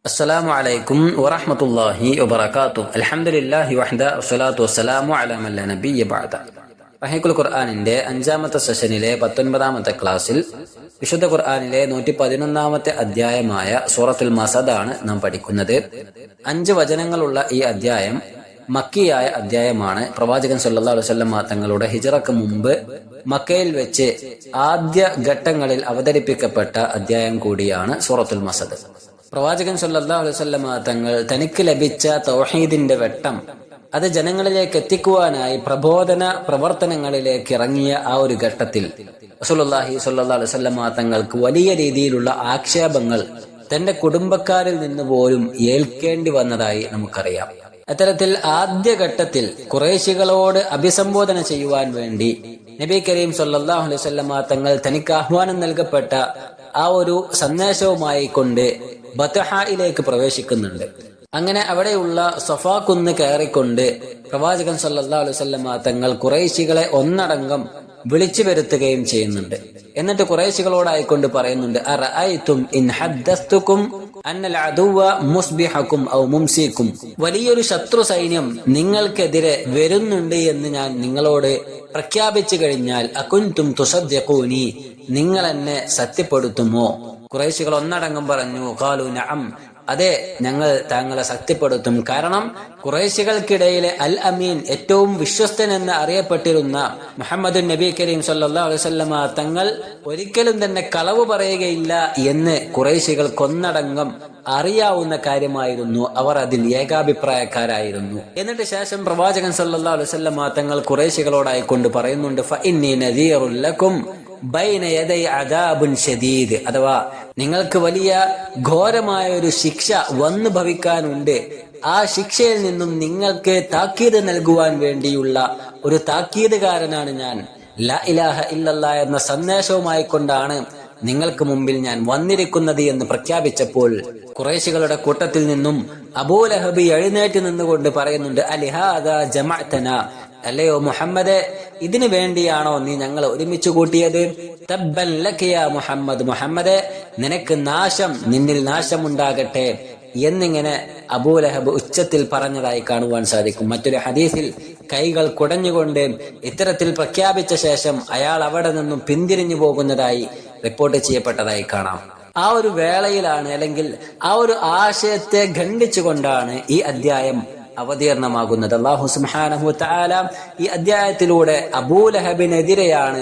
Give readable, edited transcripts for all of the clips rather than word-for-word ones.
അസ്സലാമു അലൈക്കും വറഹ്മത്തുള്ളാഹി വബറകാതുഹു. അൽഹംദുലില്ലാഹി വഹ്ദ വസ്സലാത്തു വസ്സലാമു അലാ മൻ ലാ നബിയ്യ ബഅദ. റഹീഖുൽ ഖുർആനിന്റെ 5-ാമത്തെ സെഷനിലെ 19-ാമത്തെ ക്ലാസ്സിൽ വിശുദ്ധ ഖുർആനിലെ 111-ാമത്തെ അധ്യായമായ സൂറത്തുൽ മസദ് ആണ് നാം പഠിക്കുന്നത്. 5 വചനങ്ങളുള്ള ഈ അധ്യായം മക്കിയായ അധ്യായമാണ്. പ്രവാചകൻ സല്ലല്ലാഹു അലൈഹി വസല്ലം തങ്ങളുടെ ഹിജ്റക്ക് മുമ്പ് മക്കയിൽ വെച്ച് ആദ്യ ഘട്ടങ്ങളിൽ അവതരിപ്പിക്കപ്പെട്ട അധ്യായം കൂടിയാണ് സൂറത്തുൽ മസദ്. പ്രവാചകൻ സല്ലല്ലാഹു അലൈഹി വസല്ലം തങ്ങൾ തനിക്ക് ലഭിച്ച തൗഹീദിന്റെ വെട്ടം അത് ജനങ്ങളിലേക്ക് എത്തിക്കുവാനായി പ്രബോധന പ്രവർത്തനങ്ങളിലേക്ക് ഇറങ്ങിയ ആ ഒരു ഘട്ടത്തിൽ റസൂലുള്ളാഹി സ്വല്ലല്ലാഹു അലൈഹി വസല്ലം തങ്ങൾക്ക് വലിയ രീതിയിലുള്ള ആക്ഷേപങ്ങൾ തന്റെ കുടുംബക്കാരിൽ നിന്ന് പോലും ഏൽക്കേണ്ടി വന്നതായി നമുക്കറിയാം. അത്തരത്തിൽ ആദ്യഘട്ടത്തിൽ ഖുറൈശികളോട് അഭിസംബോധന ചെയ്യുവാൻ വേണ്ടി നബി കരീം സല്ലല്ലാഹു അലൈഹി വസല്ലം തങ്ങൾ തനിക്ക് ആഹ്വാനം നൽകപ്പെട്ട ആ ഒരു സന്ദേശവുമായി കൊണ്ട് ബത്ഹായിലേക്ക് പ്രവേശിക്കുന്നുണ്ട്. അങ്ങനെ അവിടെയുള്ള സഫാ കുന്ന് കയറിക്കൊണ്ട് പ്രവാചകൻ സല്ലല്ലാഹു അലൈഹി വസല്ലം തങ്ങൾ ഖുറൈശികളെ ഒന്നടങ്കം വിളിച്ചു വരുത്തുകയും ചെയ്യുന്നുണ്ട്. എന്നിട്ട് ഖുറൈശികളോടായിക്കൊണ്ട് പറയുന്നുണ്ട്, അറഅയ്തും ഇൻ ഹദ്ദസ്തുകും അന്നൽ അദുവ മുസ്ബിഹകും ഔ മുംസികും. വലിയൊരു ശത്രു സൈന്യം നിങ്ങൾക്കെതിരെ വരുന്നുണ്ട് എന്ന് ഞാൻ നിങ്ങളോട് പ്രഖ്യാപിച്ചു കഴിഞ്ഞാൽ അകുൻതും തുസദ്ദിഖൂനി, നിങ്ങൾ എന്നെ സത്യപ്പെടുത്തുമോ? ഖുറൈശികൾ ഒന്നടങ്കം പറഞ്ഞു, ഖാലു നഅം, അതെ, ഞങ്ങൾ താങ്കളെ സത്യപ്പെടുത്തും. കാരണം ഖുറൈശികൾക്കിടയിലെ അൽ അമീൻ, ഏറ്റവും വിശ്വസ്തൻ എന്ന് അറിയപ്പെട്ടിരുന്ന മുഹമ്മദ് നബി കരീം സല്ലല്ലാഹു അലൈഹി വസല്ലം തങ്ങൾ ഒരിക്കലും തന്നെ കളവ് പറയുകയില്ല എന്ന് ഖുറൈശികൾക്കൊന്നടങ്കം അറിയാവുന്ന കാര്യമായിരുന്നു. അവർ അതിൽ ഏകാഭിപ്രായക്കാരായിരുന്നു. എന്നിട്ട് ശേഷം പ്രവാചകൻ സല്ലല്ലാഹു അലൈഹി വസല്ലം തങ്ങൾ ഖുറൈശികളോടായിക്കൊണ്ട് പറയുന്നുണ്ട്, ഫഇന്നി നദീറുൽ ലക്കും ബൈന യദൈ അദാബുൻ ശദീദ്, അഥവാ നിങ്ങൾക്ക് വലിയ ഘോരമായ ഒരു ശിക്ഷ വന്നു ഭവിക്കാനുണ്ട്. ആ ശിക്ഷയിൽ നിന്നും നിങ്ങൾക്ക് താക്കീത് നൽകുവാൻ വേണ്ടിയുള്ള ഒരു താക്കീതുകാരനാണ് ഞാൻ. ലാ ഇലാഹ ഇല്ലല്ലാ എന്ന സന്ദേശവുമായി കൊണ്ടാണ് നിങ്ങൾക്ക് മുമ്പിൽ ഞാൻ വന്നിരിക്കുന്നത് എന്ന് പ്രഖ്യാപിച്ചപ്പോൾ ഖുറൈശികളുടെ കൂട്ടത്തിൽ നിന്നും അബൂലഹബ് എഴുന്നേറ്റ് നിന്നുകൊണ്ട് പറയുന്നുണ്ട്, അലിഹാദാ ജമഅതന, അല്ലയോ മുഹമ്മദേ, ഇതിനു വേണ്ടിയാണോ നീ ഞങ്ങൾ ഒരുമിച്ച് കൂട്ടിയത്? തബ്ബൻ ലക യാ മുഹമ്മദ്, മുഹമ്മദേ, നിനക്ക് നാശം, നിന്നിൽ നാശമുണ്ടാകട്ടെ എന്നിങ്ങനെ അബൂലഹബ് ഉച്ചത്തിൽ പറഞ്ഞതായി കാണുവാൻ സാധിക്കും. മറ്റൊരു ഹദീസിൽ കൈകൾ കുടഞ്ഞുകൊണ്ട് ഇത്തരത്തിൽ പ്രഖ്യാപിച്ച ശേഷം അയാൾ അവിടെ നിന്നും പിന്തിരിഞ്ഞു പോകുന്നതായി റിപ്പോർട്ട് ചെയ്യപ്പെട്ടതായി കാണാം. ആ ഒരു വേളയിലാണ്, അല്ലെങ്കിൽ ആ ഒരു ആശയത്തെ ഖണ്ഡിച്ചുകൊണ്ടാണ് ഈ അധ്യായം അവതീർണമാകുന്നത്. അല്ലാഹു സുബ്ഹാനഹു വ തആല ഈ അധ്യായത്തിലൂടെ അബൂലഹബിനെതിരെയാണ്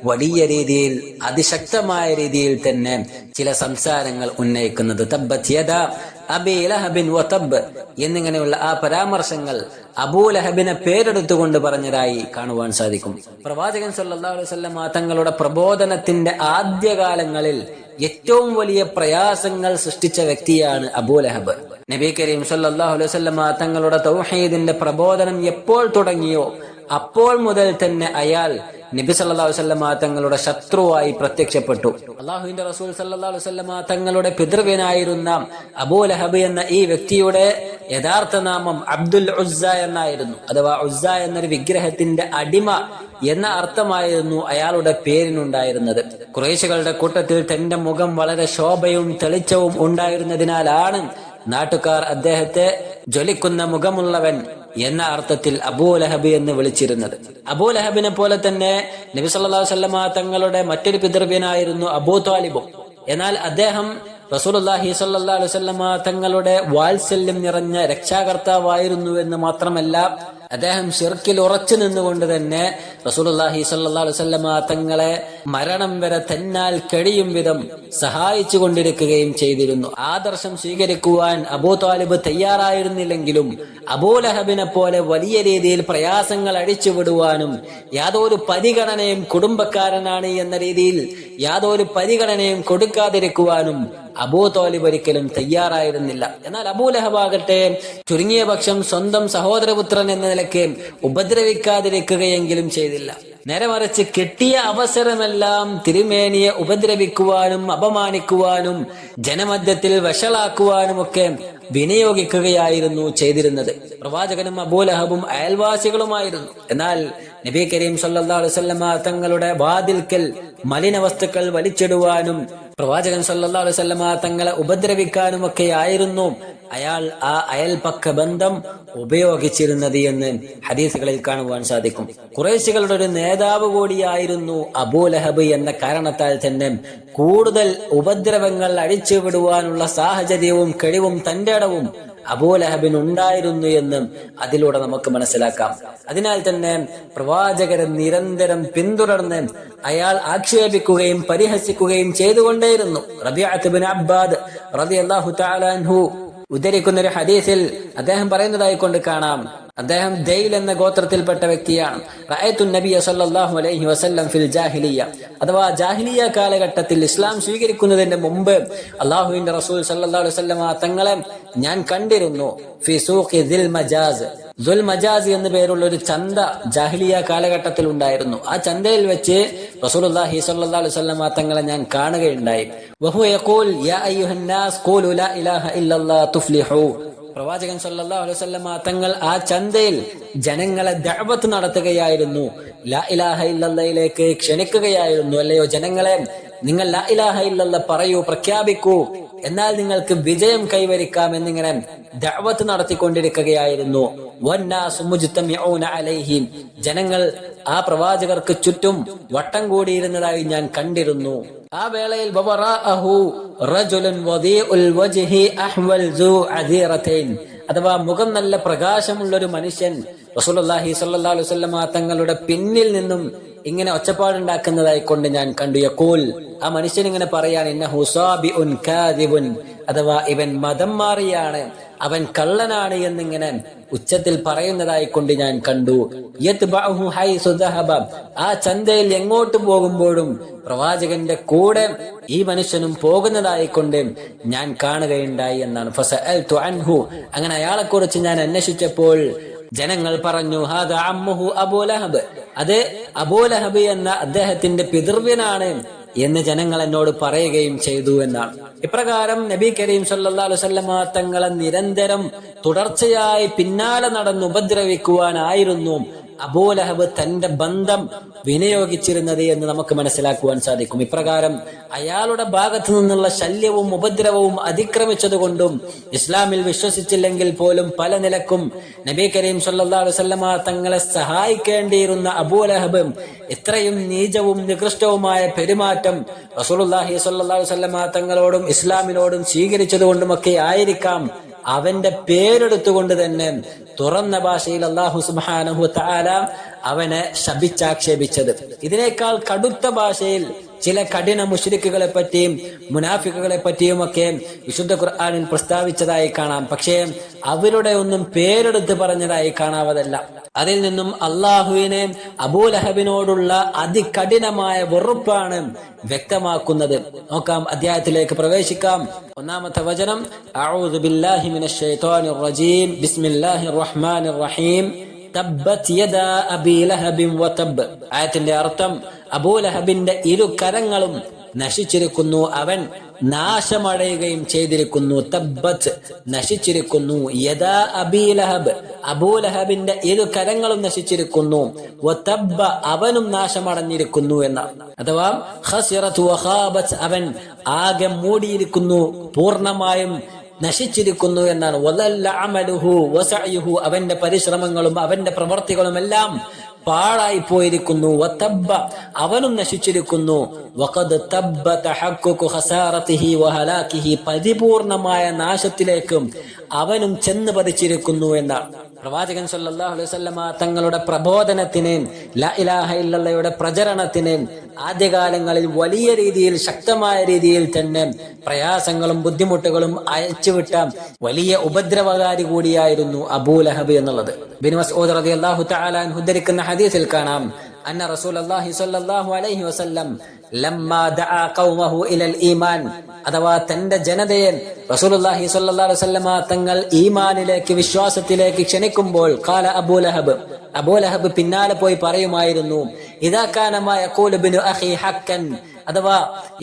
വലിയ രീതിയിൽ, അതിശക്തമായ രീതിയിൽ തന്നെ ചില സംസാരങ്ങൾ ഉന്നയിക്കുന്നത്. തബ്ബത് യദാ അബീ ലഹബിൻ വ തബ്ബ് എന്നിങ്ങനെയുള്ള ആ പരാമർശങ്ങൾ അബൂലഹബിനെ പേരെടുത്തുകൊണ്ട് പറഞ്ഞതായി കാണുവാൻ സാധിക്കും. പ്രവാചകൻ സല്ലല്ലാഹു അലൈഹി വസല്ലം തങ്ങളുടെ പ്രബോധനത്തിന്റെ ആദ്യകാലങ്ങളിൽ ഏറ്റവും വലിയ പ്രയാസങ്ങൾ സൃഷ്ടിച്ച വ്യക്തിയാണ് അബൂലഹബ്. നബി കരീം സല്ലല്ലാഹു അലൈഹി വസല്ലം തങ്ങളുടെ തൗഹീദിന്റെ പ്രബോധനം എപ്പോൾ തുടങ്ങിയോ അപ്പോൾ മുതൽ തന്നെ അയാൾ നബി സല്ലല്ലാഹു അലൈഹി വസല്ലം തങ്ങളുടെ ശത്രുവായി പ്രത്യക്ഷപ്പെട്ടു. അല്ലാഹുവിന്റെ റസൂൽ സല്ലല്ലാഹു അലൈഹി വസല്ലം തങ്ങളുടെ പിതൃവ്യനായിരുന്ന അബൂലഹബ് എന്ന ഈ വ്യക്തിയുടെ യഥാർത്ഥ നാമം അബ്ദുൽ ഉസ്സ എന്നായിരുന്നു. അഥവാ ഉസ്സ എന്നൊരു വിഗ്രഹത്തിന്റെ അടിമ എന്ന അർത്ഥമായിരുന്നു അയാളുടെ പേരിനുണ്ടായിരുന്നത്. ഖുറൈശികളുടെ കൂട്ടത്തിൽ തന്റെ മുഖം വളരെ ശോഭയും തെളിച്ചവും ഉണ്ടായിരുന്നതിനാലാണ് നാട്ടുകാർ അദ്ദേഹത്തെ ജ്വലിക്കുന്ന മുഖമുള്ളവൻ എന്ന അർത്ഥത്തിൽ അബൂലഹബ് എന്ന് വിളിച്ചിരുന്നത്. അബൂലഹബിനെ പോലെ തന്നെ നബി സല്ലല്ലാഹു അലൈഹി വസല്ലം തങ്ങളുടെ മറ്റൊരു പിതൃവ്യനായിരുന്നു അബൂ ത്വാലിബും. എന്നാൽ അദ്ദേഹം റസൂലുള്ളാഹി സ്വല്ലല്ലാഹു അലൈഹി വസല്ലം തങ്ങളുടെ വാത്സല്യം നിറഞ്ഞ രക്ഷാകർത്താവായിരുന്നു എന്ന് മാത്രമല്ല, അദ്ദേഹം ശിർക്കിൽ ഉറച്ചു നിന്നുകൊണ്ട് തന്നെ റസൂലുള്ളാഹി സ്വല്ലല്ലാഹു അലൈഹി വസല്ലം തങ്ങളെ മരണം വരെ തന്നാൽ കഴിയും വിധം സഹായിച്ചു കൊണ്ടിരിക്കുകയും ചെയ്തിരുന്നു. ആദർശം സ്വീകരിക്കുവാൻ അബൂ ത്വാലിബ് തയ്യാറായിരുന്നില്ലെങ്കിലും അബൂലഹബിനെ പോലെ വലിയ രീതിയിൽ പ്രയാസങ്ങൾ അടിച്ചുവിടുവാനും യാതൊരു പരിഗണനയും, കുടുംബക്കാരനാണ് എന്ന രീതിയിൽ യാതൊരു പരിഗണനയും കൊടുക്കാതിരിക്കുവാനും അബൂ ത്വാലിബ് ഒരിക്കലും തയ്യാറായിരുന്നില്ല. എന്നാൽ അബൂലഹബാകട്ടെ ചുരുങ്ങിയ പക്ഷം സ്വന്തം സഹോദരപുത്രൻ എന്ന നിലയ്ക്ക് ഉപദ്രവിക്കാതിരിക്കുകയെങ്കിലും ചെയ്തില്ല. നേരെ മറിച്ച് കിട്ടിയ അവസരമെല്ലാം തിരുമേനിയെ ഉപദ്രവിക്കുവാനും അപമാനിക്കുവാനും ജനമധ്യത്തിൽ വഷളാക്കുവാനും ഒക്കെ വിനിയോഗിക്കുകയായിരുന്നു ചെയ്തിരുന്നത്. പ്രവാചകനും അബൂലഹബും അയൽവാസികളുമായിരുന്നു. എന്നാൽ നബി കരീം സല്ലല്ലാഹു അലൈഹി വസല്ലം തങ്ങളുടെ വാതിൽക്കൽ മലിന വസ്തുക്കൾ വലിച്ചിടുവാനും പ്രവാചകൻ സല്ലല്ലാഹു അലൈഹി വസല്ലമ തങ്ങളെ ഉപദ്രവിക്കാനുമൊക്കെ ആയിരുന്നു അയാൾ ആ അയൽപക്ക ബന്ധം ഉപയോഗിച്ചിരുന്നത് എന്ന് ഹദീസുകളിൽ കാണുവാൻ സാധിക്കും. ഖുറൈശികളുടെ ഒരു നേതാവ് കൂടിയായിരുന്നു അബൂലഹബ് എന്ന കാരണത്താൽ തന്നെ കൂടുതൽ ഉപദ്രവങ്ങൾ അഴിച്ചുവിടുവാനുള്ള സാഹചര്യവും കഴിവും തന്റെ ഇടവും അബൂലഹബിന് ഉണ്ടായിരുന്നു എന്ന് അതിലൂടെ നമുക്ക് മനസ്സിലാക്കാം. അതിനാൽ തന്നെ പ്രവാചകരെ നിരന്തരം പിന്തുടർന്ന് അയാൾ ആക്ഷേപിക്കുകയും പരിഹസിക്കുകയും ചെയ്തുകൊണ്ടേയിരുന്നു. റബീഅത്ത് ഇബ്നു അബ്ബാദ് റളിയല്ലാഹു തആല അൻഹു ഉദ്ധരിക്കുന്ന ഒരു ഹദീസിൽ അദ്ദേഹം പറയുന്നതായി കൊണ്ട് കാണാം. അദ്ദേഹം ദൈൽ എന്ന ഗോത്രത്തിൽപ്പെട്ട വ്യക്തിയാണ്. റഅയ്തു നബിയ സല്ലല്ലാഹു അലൈഹി വസല്ലം ഫിൽ ജാഹിലിയ, അഥവാ ജാഹിലിയ കാലഘട്ടത്തിൽ ഇസ്ലാം സ്വീകരിക്കുന്നതിന്റെ മുമ്പ് അല്ലാഹുവിന്റെ റസൂൽ സല്ലല്ലാഹു അലൈഹി വസല്ലം തങ്ങളെ ഞാൻ കണ്ടിരുന്നു. ഫി സൂഖി ദിൽ മജാസ്, ദുൽ മജാസ് എന്ന പേരുള്ള ഒരു ചന്ത ജാഹിലിയ കാലഘട്ടത്തിൽ ഉണ്ടായിരുന്നു. ആ ചന്തയിൽ വെച്ച് റസൂലുള്ളാഹി സ്വല്ലല്ലാഹു അലൈഹി വസല്ലം തങ്ങളെ ഞാൻ കാണുകയുണ്ടായി. വഹുവ യഖൂൽ യാ അയ്യുഹന്നാസ് ഖൂലു ലാ ഇലാഹ ഇല്ലല്ലാഹ് തുഫ്ലിഹു. പ്രവാചകൻ സല്ലല്ലാഹു അലൈഹി വസല്ലം തങ്ങൾ ആ ചന്തയിൽ ജനങ്ങളെ ദഅവത്ത് നടത്തുകയായിരുന്നു, ലാ ഇലാഹ ഇല്ലല്ലാഹിലേക്ക് ക്ഷണിക്കുകയായിരുന്നു. അല്ലയോ ജനങ്ങളെ, നിങ്ങൾ ലാ ഇലാഹ ഇല്ലല്ലാഹ് പറയൂ, പ്രഖ്യാപിക്കൂ, എന്നാൽ നിങ്ങൾക്ക് വിജയം കൈവരിക്കാം എന്നിങ്ങനെ ദഅവത്ത് നടത്തിക്കൊണ്ടിരിക്കുകയായിരുന്നു. വന്നാസു മുജ്തമിഊന അലൈഹി, ജനങ്ങൾ ആ പ്രവാചകർക്ക് ചുറ്റും വട്ടം കൂടിയിരുന്നതായി ഞാൻ കണ്ടിരുന്നു. ആ വേളയിൽ വവറാഅഹു റജുലുൻ വദീഉൽ വജ്ഹി അഹ്വൽ സൂ അദീറതൈൻ, അഥവാ മുഖം നല്ല പ്രകാശമുള്ള ഒരു മനുഷ്യൻ റസൂലുള്ളാഹി സ്വല്ലല്ലാഹു അലൈഹി വസല്ലം തങ്ങളുടെ പിന്നിൽ നിന്നും ഇങ്ങനെ ഒച്ചപ്പാടുണ്ടാക്കുന്നതായി കൊണ്ട് ഞാൻ കണ്ടു. യഖൂൽ, ആ മനുഷ്യൻ ഇങ്ങനെ പറയാണ്, ഇന്നഹു സാബിഉൻ കാദിബുൻ, അഥവാ ഇവൻ മതം മാറിയാണ്, അവൻ കള്ളനാണ് എന്നിങ്ങനെ ഉച്ചത്തിൽ പറയുന്നതായി കൊണ്ട് ഞാൻ കണ്ടു. യത്ബഉഹു ഹൈസു ദഹബ, ആ ചന്തയിൽ എങ്ങോട്ട് പോകുമ്പോഴും പ്രവാചകന്റെ കൂടെ ഈ മനുഷ്യനും പോകുന്നതായി കൊണ്ട് ഞാൻ കാണുകയുണ്ടായി എന്നാണ്. ഫസഅൽതു അൻഹു, അങ്ങനെ അയാളെ കുറിച്ച് ഞാൻ അന്വേഷിച്ചപ്പോൾ ജനങ്ങൾ പറഞ്ഞു, ഹാദാ അമ്മുഹു അബൂലഹബ്, അത് അബൂലഹബ് എന്ന അദ്ദേഹത്തിന്റെ പിതൃവ്യനാണ് എന്ന് ജനങ്ങൾ എന്നോട് പറയുകയും ചെയ്തു എന്നാണ്. ഇപ്രകാരം നബി കരീം സല്ലല്ലാഹു അലൈഹി വസല്ലം തങ്ങളെ നിരന്തരം തുടർച്ചയായി പിന്നാലെ നടന്ന് ഉപദ്രവിക്കുവാനായിരുന്നു അബൂലഹബ് തന്റെ ബന്ധം വിനിയോഗിച്ചിരുന്നത് എന്ന് നമുക്ക് മനസ്സിലാക്കുവാൻ സാധിക്കും. ഇപ്രകാരം അയാളുടെ ഭാഗത്തു നിന്നുള്ള ശല്യവും ഉപദ്രവവും അതിക്രമിച്ചതുകൊണ്ടും ഇസ്ലാമിൽ വിശ്വസിച്ചില്ലെങ്കിൽ പോലും പല നിലക്കും നബി കരീം സല്ലല്ലാഹു അലൈഹി വസല്ലം തങ്ങളെ സഹായിക്കേണ്ടിയിരുന്ന അബൂലഹബ് ഇത്രയും നീചവും നികൃഷ്ടവുമായ പെരുമാറ്റം റസൂലുള്ളാഹി സ്വല്ലല്ലാഹു അലൈഹി വസല്ലം തങ്ങളോടും ഇസ്ലാമിനോടും സ്വീകരിച്ചതുകൊണ്ടുമൊക്കെ ആയിരിക്കാം അവന്റെ പേരെടുത്തുകൊണ്ട് തന്നെ തുറന്ന ഭാഷയിൽ അല്ലാഹു സുബ്ഹാനഹു വ തആല അവനെ ശപിച്ചാക്ഷേപിച്ചത്. ഇതിനേക്കാൾ കടുത്ത ഭാഷയിൽ ചില കഠിന മുശ്രിക്കുകളെ പറ്റിയും മുനാഫിക്കുകളെ പറ്റിയും ഒക്കെ വിശുദ്ധ ഖുർആനിൽ പ്രസ്താവിച്ചതായി കാണാം. പക്ഷേ അവരുടെ ഒന്നും പേരെടുത്ത് പറഞ്ഞതായി കാണാവതല്ല. അതിൽ നിന്നും അള്ളാഹുവിനെ അബൂലഹബിനോടുള്ള അതികഠിനമായ വെറുപ്പാണ് വ്യക്തമാക്കുന്നത്. നോക്കാം, അധ്യായത്തിലേക്ക് പ്രവേശിക്കാം. ഒന്നാമത്തെ വചനം, അഊദു ബില്ലാഹി മിനശ് ശൈത്വാനിർ റജീം, ബിസ്മില്ലാഹിർ റഹ്മാനിർ റഹീം, തബ്ബത് യദാ അബീ ലഹബിൻ വതബ്. ആയത്തിന്റെ അർത്ഥം, അബൂലഹബിന്റെ ഇരു കരങ്ങളും നശിച്ചിരിക്കുന്നു, അവൻ നാശമടയുകയും ചെയ്തിരിക്കുന്നു. തബ്ബത്ത്, നശിച്ചിരിക്കുന്നു. യദാ അബീ ലഹബ്, അബൂലഹബിന്റെ ഇരു കരങ്ങളും നശിച്ചിരിക്കുന്നു. വതബ്ബ, അവനും നാശമടഞ്ഞിരിക്കുന്നു എന്നാണ്. അഥവാ ഖസിറത് വഖാബത്, അവൻ ആകെ മൂടിയിരിക്കുന്നു, പൂർണ്ണമായും നശിച്ചിരിക്കുന്നു എന്നാണ്. വദല്ല അമലുഹു വസഅയുഹു, അവന്റെ പരിശ്രമങ്ങളും അവന്റെ പ്രവർത്തികളും എല്ലാം പാഴായി പോയിരിക്കുന്നു. വതബ്ബ, അവനും നശിച്ചിരിക്കുന്നു. വഖദ് തബ്ബ തഹഖഖു ഖസാറതിഹി വഹലാകിഹി, പരിപൂർണമായ നാശത്തിലേക്കും അവനും ചെന്ന് പതിച്ചിരിക്കുന്നു എന്നാണ്. പ്രവാചകൻ സല്ലല്ലാഹു അലൈഹി വസല്ലമ തങ്ങളുടെ പ്രബോധനത്തിന്, ലാ ഇലാഹ ഇല്ലല്ലയുടെ പ്രചരണത്തിന് ആദ്യകാലങ്ങളിൽ വലിയ രീതിയിൽ ശക്തമായ രീതിയിൽ തന്നെ പ്രയാസങ്ങളും ബുദ്ധിമുട്ടുകളും അയച്ചുവിട്ട വലിയ ഉപദ്രവകാരി കൂടിയായിരുന്നു അബൂലഹബ് എന്നുള്ളത്. ഇബ്നു മസ്ഊദ് റളിയല്ലാഹു തആല അൻഹു ഉദ്ധരിക്കുന്ന ഹദീസിൽ കാണാം, അന്ന റസൂലുള്ളാഹി സ്വല്ലല്ലാഹു അലൈഹി വസല്ലം ലമ്മാ ദഅ ഖൗമഹു ഇലൽ ഈമാൻ, അഥവാ തന്റെ ജനതയെ റസൂലുള്ളാഹി സ്വല്ലല്ലാഹു അലൈഹി വസല്ലമ തങ്ങൾ ഈമാനിലേക്ക്, വിശ്വാസത്തിലേക്ക് ക്ഷണിക്കുമ്പോൾ, ഖാല അബൂലഹബ്, അബൂലഹബ് പിന്നാലെ പോയി പറയുമായിരുന്നു, ഇദാ കാന മാ യഖൂലു ഇബ്നു അഖി ഹഖൻ, അഥവാ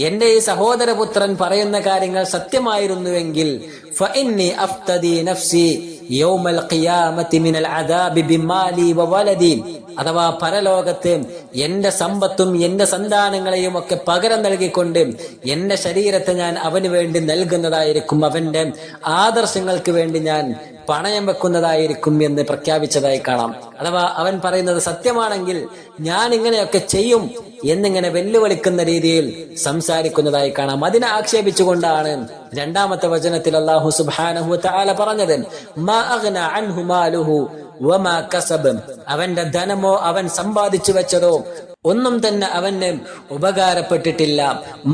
എന്റെ ഈ സഹോദരപുത്രൻ പറയുന്ന കാര്യങ്ങൾ സത്യമായിരുന്നുവെങ്കിൽ, ഫഇന്നി അഫ്തദി നഫ്സി യൗമൽ ഖിയാമത്തി മിനൽ അദാബി ബിമാലി വവലദി, അഥവാ പരലോകത്ത് എന്റെ സമ്പത്തും എന്റെ സന്താനങ്ങളെയും ഒക്കെ പകരം നൽകിക്കൊണ്ട് എന്റെ ശരീരത്തെ ഞാൻ അവന് വേണ്ടി നൽകുന്നതായിരിക്കും, അവന്റെ ആദർശങ്ങൾക്ക് വേണ്ടി ഞാൻ പണയം വെക്കുന്നതായിരിക്കും എന്ന് പ്രഖ്യാപിച്ചതായി കാണാം. അഥവാ അവൻ പറയുന്നത് സത്യമാണെങ്കിൽ ഞാൻ ഇങ്ങനെയൊക്കെ ചെയ്യും എന്നിങ്ങനെ വെല്ലുവിളിക്കുന്ന രീതിയിൽ സംസാരിക്കുന്നതായി കാണാം. അതിനെ ആക്ഷേപിച്ചുകൊണ്ടാണ് രണ്ടാമത്തെ വചനത്തിൽ അല്ലാഹു സുബ്ഹാനഹു വ തആല പറഞ്ഞത്, മാ അഗ്ന അൻഹു മാലുഹു വമാ കസബ്, അവന്റെ ധനമോ അവൻ സമ്പാദിച്ചു വെച്ചതോ ഒന്നും തന്നെ അവന് ഉപകാരപ്പെട്ടിട്ടില്ല.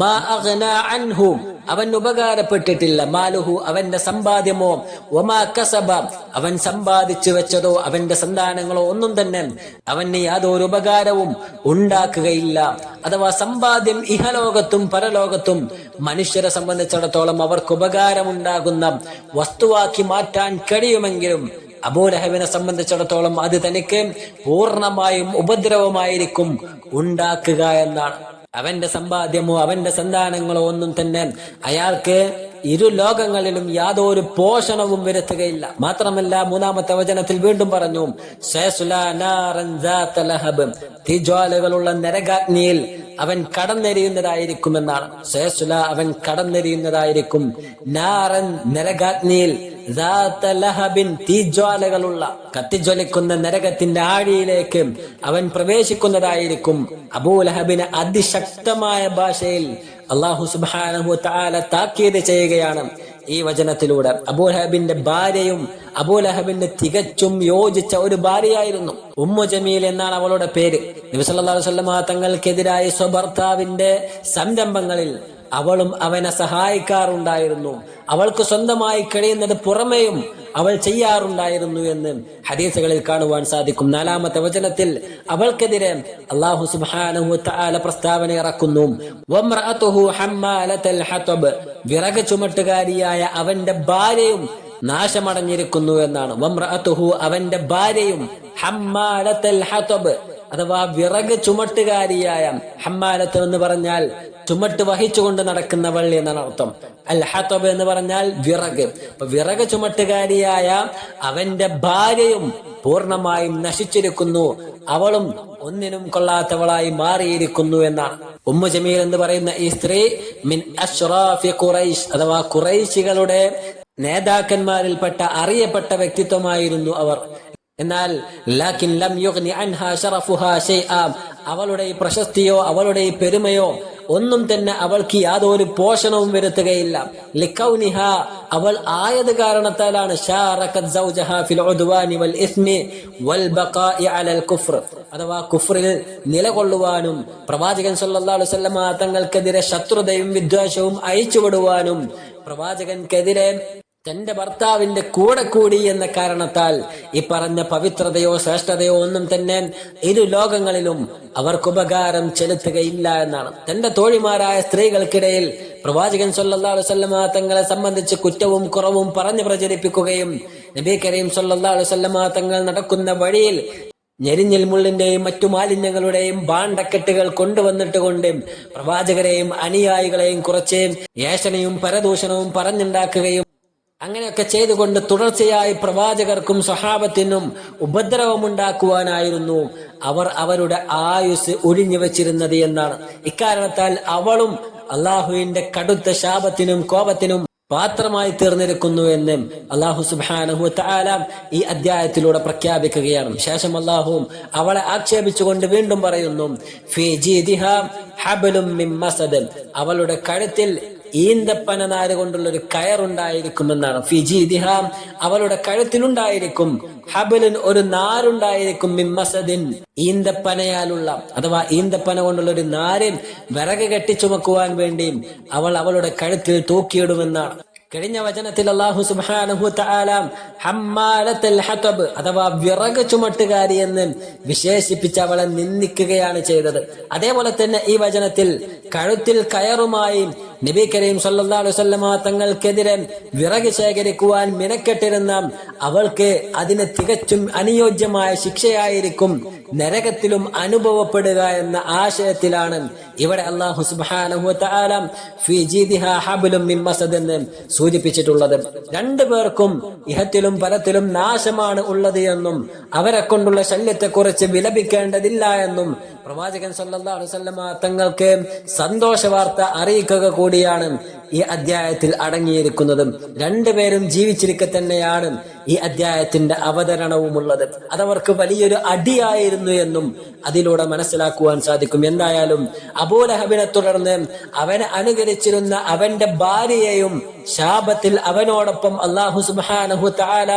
മാ അഗ്ന അൻഹു, അവൻ ഉപകാരപ്പെട്ടിട്ടില്ല. മാലുഹു, അവന്റെ സമ്പാദ്യമോ, വമാ കസബ, അവൻ സമ്പാദിച്ചു വെച്ചതോ അവന്റെ സന്താനങ്ങളോ ഒന്നും തന്നെ അവന് യാതൊരു ഉപകാരവും ഉണ്ടാക്കുകയില്ല. അഥവാ സമ്പാദ്യം ഇഹലോകത്തും പരലോകത്തും മനുഷ്യരെ സംബന്ധിച്ചിടത്തോളം അവർക്ക് ഉപകാരമുണ്ടാകുന്ന വസ്തുവാക്കി മാറ്റാൻ കഴിയുമെങ്കിലും അബൂലഹബിനെ സംബന്ധിച്ചിടത്തോളം അത് തനിക്ക് പൂർണ്ണമായും ഉപദ്രവമായിരിക്കും ഉണ്ടാക്കുക എന്നാണ്. അവന്റെ സമ്പാദ്യമോ അവന്റെ സന്താനങ്ങളോ ഒന്നും തന്നെ അയാൾക്ക് ഇരു ലോകങ്ങളിലും യാതൊരു പോഷണവും വരുത്തുകയില്ല. മാത്രമല്ല മൂന്നാമത്തെ വചനത്തിൽ വീണ്ടും പറഞ്ഞു, തീജ്വാലകളുള്ള നരകാഗ്നിയിൽ അവൻ കടന്നെരിയുന്നതായിരിക്കുമെന്നാണ്. അവൻ കടന്നെരിയുന്നതായിരിക്കും. നാറൻ, നരകാഗ്നിയിൽ, തീജ്വാലകളുള്ള കത്തിജ്വലിക്കുന്ന നരകത്തിന്റെ ആഴിയിലേക്ക് അവൻ പ്രവേശിക്കുന്നതായിരിക്കും. അബൂലഹബിനെ അതിശക്തമായ ഭാഷയിൽ അല്ലാഹു സുബ്ഹാനഹു വ തആല താക്കീത് ചെയ്യുകയാണ് ഈ വചനത്തിലൂടെ. അബൂലഹബിന്റെ ഭാര്യയും അബൂലഹബിന്റെ തികച്ചും യോജിച്ച ഒരു ഭാര്യയായിരുന്നു. ഉമ്മു ജമീൽ എന്നാണ് അവളുടെ പേര്. നബി സല്ലല്ലാഹു അലൈഹി വസല്ലം തങ്ങൾക്കെതിരായ സ്വഭർത്താവിന്റെ സംരംഭങ്ങളിൽ അവളും അവനെ സഹായിക്കാറുണ്ടായിരുന്നു. അവൾക്ക് സ്വന്തമായി കഴിയുന്നത് പുറമെയും അവൾ ചെയ്യാറുണ്ടായിരുന്നു എന്ന് ഹദീസുകളിൽ കാണുവാൻ സാധിക്കും. നാലാമത്തെ വചനത്തിൽ അവൾക്കെതിരെ അല്ലാഹു സുബ്ഹാനഹു വ തആല പ്രസ്താവന ഇറക്കുന്നു, വംറഅതുഹു ഹമ്മാലത്തുൽ ഹതബ്, വിറക് ചുമട്ടുകാരിയായ അവന്റെ ഭാര്യയും നാശമടഞ്ഞിരിക്കുന്നു എന്നാണ്. വംറഅതുഹു, അവന്റെ ഭാര്യയും, ഹമ്മാലത്തുൽ ഹതബ്, അഥവാ വിറക് ചുമട്ടുകാരിയായ, ഹമ്മാലത്ത് എന്ന് പറഞ്ഞാൽ ചുമട്ട് വഹിച്ചുകൊണ്ട് നടക്കുന്നവൾ എന്നാണ് അർത്ഥം. അൽ ഹതബ് എന്ന് പറഞ്ഞാൽ വിറക്. അപ്പൊ വിറക് ചുമട്ടുകാരിയായ അവന്റെ ഭാര്യയും പൂർണ്ണമായും നശിച്ചിരിക്കുന്നു, അവളും ഒന്നിനും കൊള്ളാത്തവളായി മാറിയിരിക്കുന്നു എന്നാണ്. ഉമ്മു ജമീൽ എന്ന് പറയുന്ന ഈ സ്ത്രീ മിൻ അഷ്റാഫി ഖുറൈശ്, അഥവാ ഖുറൈശികളുടെ നേതാക്കന്മാരിൽപ്പെട്ട അറിയപ്പെട്ട വ്യക്തിത്വമായിരുന്നു അവർ. എന്നാൽ ലാകിൻ ലം യുഗ്നി അൻഹാ ശറഫുഹാ ശൈആ, അവളുടെ ഈ പ്രശസ്തിയോ അവളുടെ ഈ പെരുമയോ ഒന്നും തന്നെ അവൾക്ക് യാതൊരു പോഷണവും വരുത്തുകയില്ല. ലികൗനിഹ, അവൾ ആയത് കാരണത്താലാണ് ശാറകത് സൗജഹാ ഫിൽ ഉദ്വാനി വൽ ഇസ്മി വൽ ബഖാഇ അലൽ കുഫ്ർ, അഥവാ കുഫ്റിൽ നിലകൊള്ളുവാനും പ്രവാചകൻ സല്ലല്ലാഹു അലൈഹി വസല്ലം തങ്ങൾക്കെതിരെ ശത്രുതയും വിദ്വേഷവും അയച്ചുവിടുവാനും പ്രവാചകൻക്കെതിരെ തന്റെ ഭർത്താവിന്റെ കൂടെ കൂടി എന്ന കാരണത്താൽ ഈ പറഞ്ഞ പവിത്രതയോ ശ്രേഷ്ഠതയോ ഒന്നും തന്നെ ഇരു ലോകങ്ങളിലും അവർക്ക് ഉപകാരം ചെലുത്തുകയില്ല എന്നാണ്. തന്റെ തോഴിമാരായ സ്ത്രീകൾക്കിടയിൽ പ്രവാചകൻ സല്ലല്ലാഹു അലൈഹി വസല്ലം തങ്ങളെ സംബന്ധിച്ച് കുറ്റവും കുറവും പറഞ്ഞു പ്രചരിപ്പിക്കുകയും നബി കരീം സല്ലല്ലാഹു അലൈഹി വസല്ലം തങ്ങൾ നടക്കുന്ന വഴിയിൽ ഞെരിഞ്ഞിൽ മുള്ളിന്റെയും മറ്റു മാലിന്യങ്ങളുടെയും ഭാണ്ഡക്കെട്ടുകൾ കൊണ്ടുവന്നിട്ടുകൊണ്ട് പ്രവാചകരെയും അനുയായികളെയും കുറച്ച് ഏഷണയും പരദൂഷണവും പറഞ്ഞുണ്ടാക്കുകയും അങ്ങനെയൊക്കെ ചെയ്തുകൊണ്ട് തുടർച്ചയായി പ്രവാചകർക്കും സ്വഹാബത്തിനും ഉപദ്രവമുണ്ടാക്കുവാനായിരുന്നു അവർ അവരുടെ ആയുസ് ഒഴിഞ്ഞു വെച്ചിരുന്നത് എന്നാണ്. ഇക്കാരണത്താൽ അവളും അള്ളാഹുവിന്റെ കടുത്ത ശാപത്തിനും കോപത്തിനും പാത്രമായി തീർന്നിരിക്കുന്നു എന്ന് അല്ലാഹു സുബ്ഹാനഹു വ തആല ഈ അധ്യായത്തിലൂടെ പ്രഖ്യാപിക്കുകയാണ്. ശേഷം അല്ലാഹു അവളെ ആക്ഷേപിച്ചുകൊണ്ട് വീണ്ടും പറയുന്നു, ഫീ ജീദിഹാ ഹബ്ലും മിൻ മസദ്, അവളുടെ കഴുത്തിൽ ഈന്തപ്പന നാര് കൊണ്ടുള്ള ഒരു കയറുണ്ടായിരിക്കുമെന്നാണ്. ഫിജീദിഹ, അവളുടെ കഴുത്തിലുണ്ടായിരിക്കും, ഹബലിൻ, ഒരു നാരുണ്ടായിരിക്കും, മിൻ മസദിൻ, ഈന്തപ്പനയാലുള്ള, അഥവാ ഈന്തപ്പന കൊണ്ടുള്ള ഒരു നാര് വിറക് കെട്ടിച്ചുമക്കുവാൻ വേണ്ടി അവൾ അവളുടെ കഴുത്തിൽ തൂക്കിയിടുമെന്നാണ്. കഴിഞ്ഞ വചനത്തിൽ അല്ലാഹു സുബ്ഹാനഹു വ തആല ഹമ്മാലത്തുൽ ഹതബ്, അഥവാ വിറക് ചുമട്ടുകാരി എന്ന് വിശേഷിപ്പിച്ച് അവളെ നിന്ദിക്കുകയാണ് ചെയ്തത്. അതേപോലെ തന്നെ ഈ വചനത്തിൽ കഴുത്തിൽ കയറുമായി നബി കരീം സല്ലല്ലാഹു അലൈഹി വസല്ലമ തങ്ങൾക്കെതിരെ വിറക് ശേഖരിക്കുവാൻ മിനക്കെട്ടിരുന്ന അവൾക്ക് അതിന് തികച്ചും അനുയോജ്യമായ ശിക്ഷയായിരിക്കും നരകത്തിലും അനുഭവപ്പെടുക എന്ന ആശയത്തിലാണ് ഇവിടെ അല്ലാഹു സുബ്ഹാനഹു വ തആല ഫീ ജീദിഹാ ഹബ്ലും മിൻ മസദ് എന്ന് സൂചിപ്പിച്ചിട്ടുള്ളത്. രണ്ടുപേർക്കും ഇഹത്തിലും പരത്തിലും നാശമാണ് ഉള്ളത് എന്നും അവരെ കൊണ്ടുള്ള ശല്യത്തെക്കുറിച്ച് വിലപിക്കേണ്ടതില്ല എന്നും പ്രവാചകൻ സല്ലല്ലാഹു അലൈഹി വസല്ലമ തങ്ങൾക്ക് സന്തോഷ വാർത്ത അറിയിക്കുക കൂടിയാണ് ഈ അധ്യായത്തിൽ അടങ്ങിയിരിക്കുന്നത്. രണ്ടുപേരും ജീവിച്ചിരിക്കെ തന്നെയാണ് ഈ അധ്യായത്തിന്റെ അവതരണവുമുള്ളത്. അതവർക്ക് വലിയൊരു അടിയായിരുന്നു എന്നും അതിലൂടെ മനസ്സിലാക്കുവാൻ സാധിക്കും. എന്തായാലും അബൂലഹബിനെ തുടർന്ന് അവനെ അനുകരിച്ചിരുന്ന അവന്റെ ഭാര്യയെയും ശാപത്തിൽ അവനോടൊപ്പം അല്ലാഹു സുബ്ഹാനഹു തആല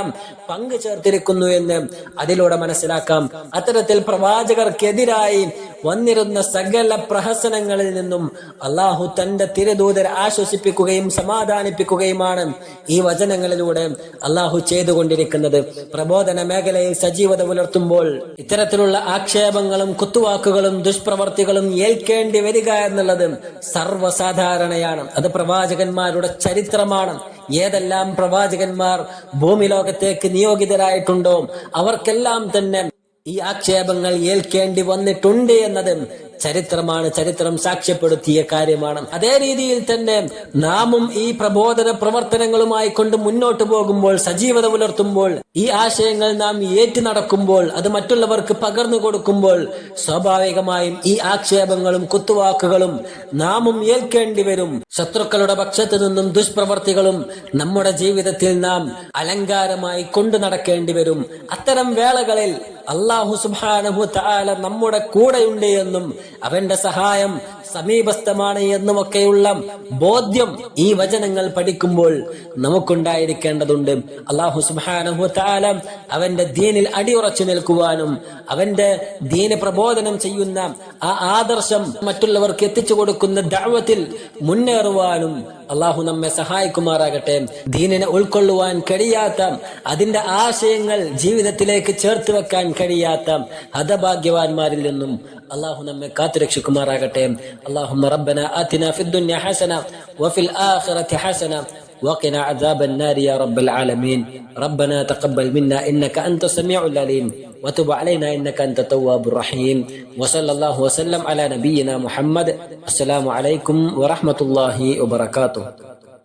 പങ്കു ചേർത്തിരിക്കുന്നു എന്ന് അതിലൂടെ മനസ്സിലാക്കാം. അത്തരത്തിൽ പ്രവാചകർക്കെതിരായി വന്നിരുന്ന സകല പ്രഹസനങ്ങളിൽ നിന്നും അല്ലാഹു തന്റെ തിരുദൂതരെ ആശ്വസിപ്പിക്കുകയും സമാധാനിപ്പിക്കുകയുമാണ് ഈ വചനങ്ങളിലൂടെ അല്ലാഹു ചെയ്തുകൊണ്ടിരിക്കുന്നത്. പ്രബോധന മേഖലയിൽ സജീവത പുലർത്തുമ്പോൾ ഇത്തരത്തിലുള്ള ആക്ഷേപങ്ങളും കുത്തുവാക്കുകളും ദുഷ്പ്രവർത്തികളും ഏൽക്കേണ്ടി വരിക എന്നുള്ളത് സർവ്വസാധാരണയാണ്. അത് പ്രവാചകന്മാരുടെ ചരിത്രമാണ്. ഏതെല്ലാം പ്രവാചകന്മാർ ഭൂമി ലോകത്തേക്ക് നിയോഗിതരായിട്ടുണ്ടോ അവർക്കെല്ലാം തന്നെ ഈ ആക്ഷേപങ്ങൾ ഏൽക്കേണ്ടി വന്നിട്ടുണ്ട് എന്നത് ചരിത്രമാണ്. ചരിത്രം സാക്ഷ്യപ്പെടുത്തിയ കാര്യമാണ്. അതേ രീതിയിൽ തന്നെ നാമും ഈ പ്രബോധന പ്രവർത്തനങ്ങളുമായി കൊണ്ട് മുന്നോട്ട് പോകുമ്പോൾ, സജീവത പുലർത്തുമ്പോൾ, ഈ ആശയങ്ങൾ നാം ഏറ്റു നടക്കുമ്പോൾ, അത് മറ്റുള്ളവർക്ക് പകർന്നു കൊടുക്കുമ്പോൾ സ്വാഭാവികമായും ഈ ആക്ഷേപങ്ങളും കുത്തുവാക്കുകളും നാമും ഏൽക്കേണ്ടി വരും. ശത്രുക്കളുടെ പക്ഷത്തു നിന്നും ദുഷ്പ്രവർത്തികളും നമ്മുടെ ജീവിതത്തിൽ നാം അലങ്കാരമായി കൊണ്ടു നടക്കേണ്ടി വരും. അത്തരം വേളകളിൽ അല്ലാഹു സുബ്ഹാനഹു തആല നമ്മുടെ കൂടെയുണ്ട് എന്നും അവന്റെ സഹായം സമീപസ്ഥമാണ് എന്നുമൊക്കെയുള്ള ബോധ്യം ഈ വചനങ്ങൾ പഠിക്കുമ്പോൾ നമുക്കുണ്ടായിരിക്കേണ്ടതുണ്ട്. അല്ലാഹു സുബ്ഹാനഹു തആല അവന്റെ ദീനിൽ അടിയുറച്ചു നിൽക്കുവാനും അവന്റെ ദീന പ്രബോധനം ചെയ്യുന്ന ആ ആദർശം മറ്റുള്ളവർക്ക് എത്തിച്ചു കൊടുക്കുന്ന ദഅവത്തിൽ മുന്നേറുവാനും അല്ലാഹു നമ്മെ സഹായിക്കുമാറാകട്ടെ. ദീനിനെ ഉൾക്കൊള്ളുവാൻ കഴിയാത്ത, അതിന്റെ ആശയങ്ങൾ ജീവിതത്തിലേക്ക് ചേർത്ത് വെക്കാൻ കഴിയാത്ത ഹതഭാഗ്യവാന്മാരിൽ നിന്നും അല്ലാഹു നമ്മെ കാത്തുരക്ഷിക്കുമാറാകട്ടെ. اللهم ربنا آتنا في الدنيا حسنة وفي الآخرة حسنة وقنا عذاب النار يا رب العالمين. ربنا تقبل منا إنك أنت السميع العليم وتب علينا إنك أنت التواب الرحيم. وصلى الله وسلم على نبينا محمد. السلام عليكم ورحمة الله وبركاته.